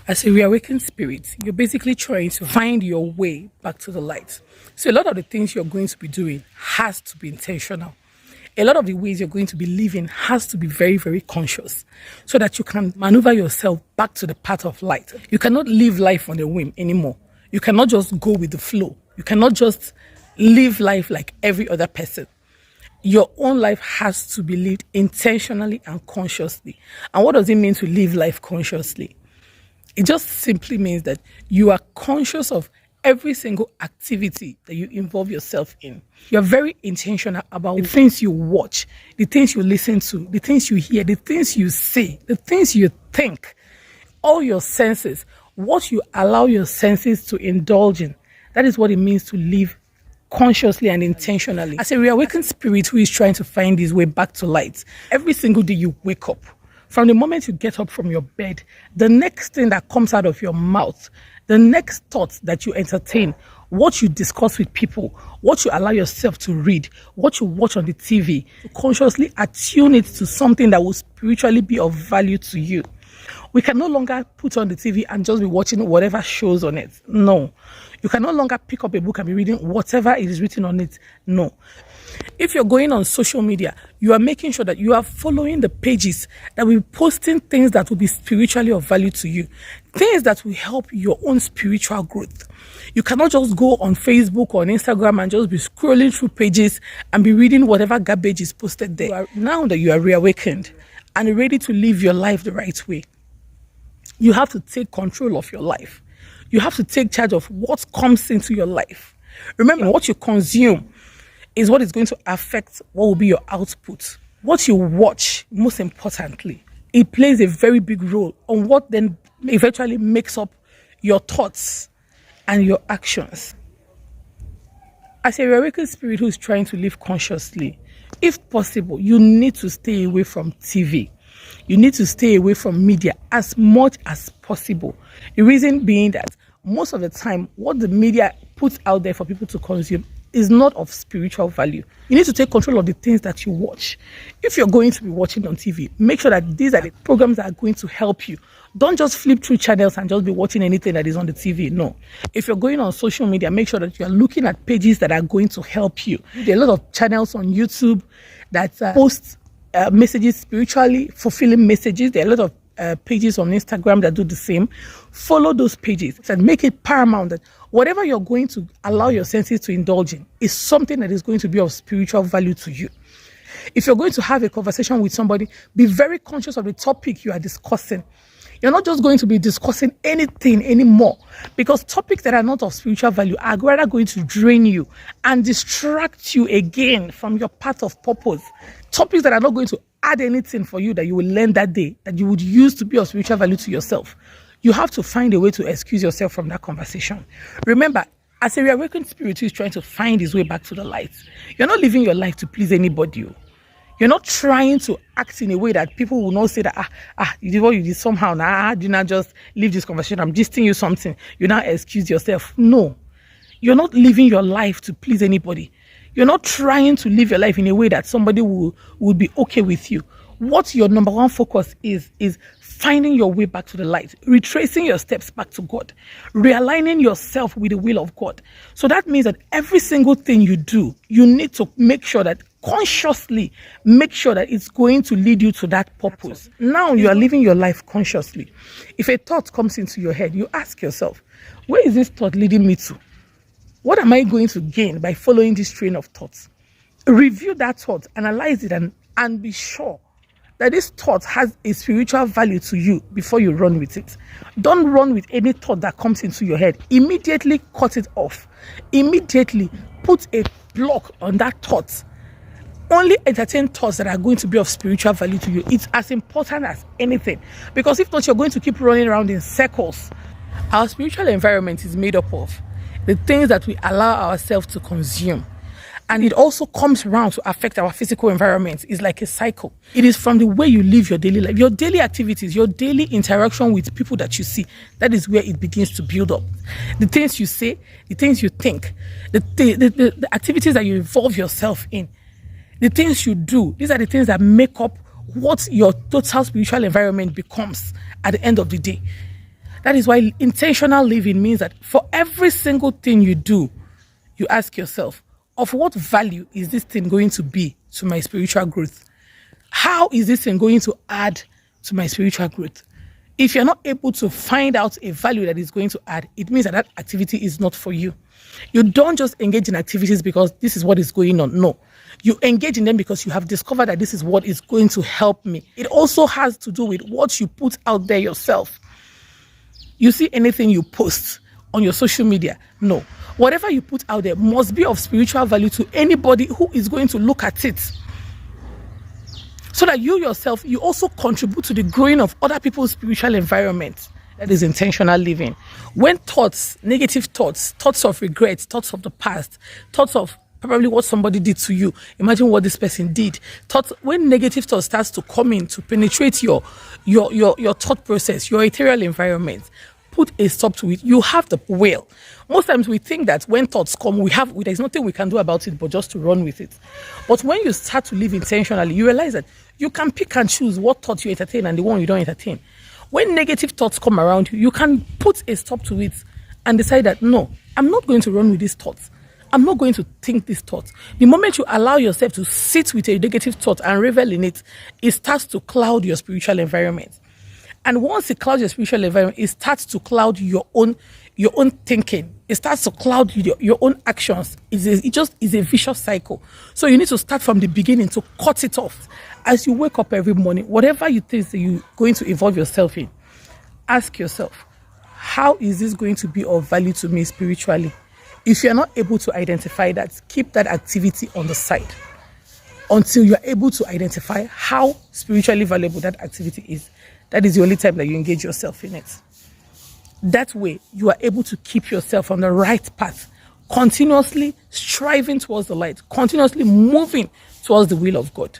As a reawakened spirit, you're basically trying to find your way back to the light. So a lot of the things you're going to be doing has to be intentional. A lot of the ways you're going to be living has to be very, very conscious so that you can maneuver yourself back to the path of light. You cannot live life on a whim anymore. You cannot just go with the flow. You cannot just live life like every other person. Your own life has to be lived intentionally and consciously. And what does it mean to live life consciously? It just simply means that you are conscious of every single activity that you involve yourself in. You're very intentional about the things you watch, the things you listen to, the things you hear, the things you say, the things you think, all your senses, what you allow your senses to indulge in. That is what it means to live consciously and intentionally. As a reawakened spirit who is trying to find his way back to light, every single day you wake up, from the moment you get up from your bed, the next thing that comes out of your mouth, the next thoughts that you entertain, what you discuss with people, what you allow yourself to read, what you watch on the TV, consciously attune it to something that will spiritually be of value to you. We can no longer put on the TV and just be watching whatever shows on it. No. You can no longer pick up a book and be reading whatever it is written on it. No. If you're going on social media, you are making sure that you are following the pages that will be posting things that will be spiritually of value to you, things that will help your own spiritual growth. You cannot just go on Facebook or on Instagram and just be scrolling through pages and be reading whatever garbage is posted there. Now that you are reawakened and ready to live your life the right way, you have to take control of your life. You have to take charge of what comes into your life. Remember, what you consume is what is going to affect what will be your output. What you watch, most importantly, it plays a very big role on what then eventually makes up your thoughts and your actions. As a reawakened spirit who is trying to live consciously, if possible, you need to stay away from TV. You need to stay away from media as much as possible. The reason being that most of the time, what the media puts out there for people to consume is not of spiritual value. You need to take control of the things that you watch. If you're going to be watching on TV, make sure that these are the programs that are going to help you. Don't just flip through channels and just be watching anything that is on the TV. No. If you're going on social media, make sure that you're looking at pages that are going to help you. There are a lot of channels on YouTube that post messages, spiritually fulfilling messages. There are a lot of pages on Instagram that do the same. Follow those pages and make it paramount that whatever you're going to allow your senses to indulge in is something that is going to be of spiritual value to you. If you're going to have a conversation with somebody, be very conscious of the topic you are discussing. You're not just going to be discussing anything anymore, because topics that are not of spiritual value are rather going to drain you and distract you again from your path of purpose. Topics that are not going to add anything for you that you will learn that day, that you would use to be of spiritual value to yourself. You have to find a way to excuse yourself from that conversation. Remember, as a reawakened spirit who is trying to find his way back to the light, you're not living your life to please anybody. You're not trying to act in a way that people will not say that, you did what you did somehow. Do not just leave this conversation. I'm gisting you something. You now excuse yourself. No, you're not living your life to please anybody. You're not trying to live your life in a way that somebody will be okay with you. What your number one focus is finding your way back to the light, retracing your steps back to God, realigning yourself with the will of God. So that means that every single thing you do, you need to make sure that consciously, make sure that it's going to lead you to that purpose. Now you are living your life consciously. If a thought comes into your head, you ask yourself, where is this thought leading me to? What am I going to gain by following this train of thoughts? Review that thought, analyze it, and be sure that this thought has a spiritual value to you before you run with it. Don't run with any thought that comes into your head. Immediately cut it off. Immediately put a block on that thought. Only entertain thoughts that are going to be of spiritual value to you. It's as important as anything. Because if not, you're going to keep running around in circles. Our spiritual environment is made up of the things that we allow ourselves to consume. And it also comes around to affect our physical environment. It's like a cycle. It is from the way you live your daily life, your daily activities, your daily interaction with people that you see. That is where it begins to build up. The things you say, the things you think, the activities that you involve yourself in, the things you do, these are the things that make up what your total spiritual environment becomes at the end of the day. That is why intentional living means that for every single thing you do, you ask yourself, of what value is this thing going to be to my spiritual growth? How is this thing going to add to my spiritual growth? If you're not able to find out a value that is going to add, it means that that activity is not for you. You don't just engage in activities because this is what is going on. No. You engage in them because you have discovered that this is what is going to help me. It also has to do with what you put out there yourself. You see anything you post on your social media? No. Whatever you put out there must be of spiritual value to anybody who is going to look at it. So that you yourself, you also contribute to the growing of other people's spiritual environment. That is intentional living. When thoughts, negative thoughts, thoughts of regret, thoughts of the past, thoughts of probably what somebody did to you, imagine what this person did. When negative thoughts starts to come in to penetrate your thought process, your ethereal environment, put a stop to it. You have the will. Most times we think that when thoughts come, there's nothing we can do about it but just to run with it. But when you start to live intentionally, you realize that you can pick and choose what thoughts you entertain and the one you don't entertain. When negative thoughts come around you, you can put a stop to it and decide that, no, I'm not going to run with these thoughts. I'm not going to think these thoughts. The moment you allow yourself to sit with a negative thought and revel in it, it starts to cloud your spiritual environment. And once it clouds your spiritual environment, it starts to cloud your own thinking. It starts to cloud your own actions. It just is a vicious cycle. So you need to start from the beginning to cut it off. As you wake up every morning, whatever you think that you're going to involve yourself in, ask yourself, how is this going to be of value to me spiritually? If you're not able to identify that, keep that activity on the side until you're able to identify how spiritually valuable that activity is. That is the only time that you engage yourself in it. That way, you are able to keep yourself on the right path, continuously striving towards the light, continuously moving towards the will of God.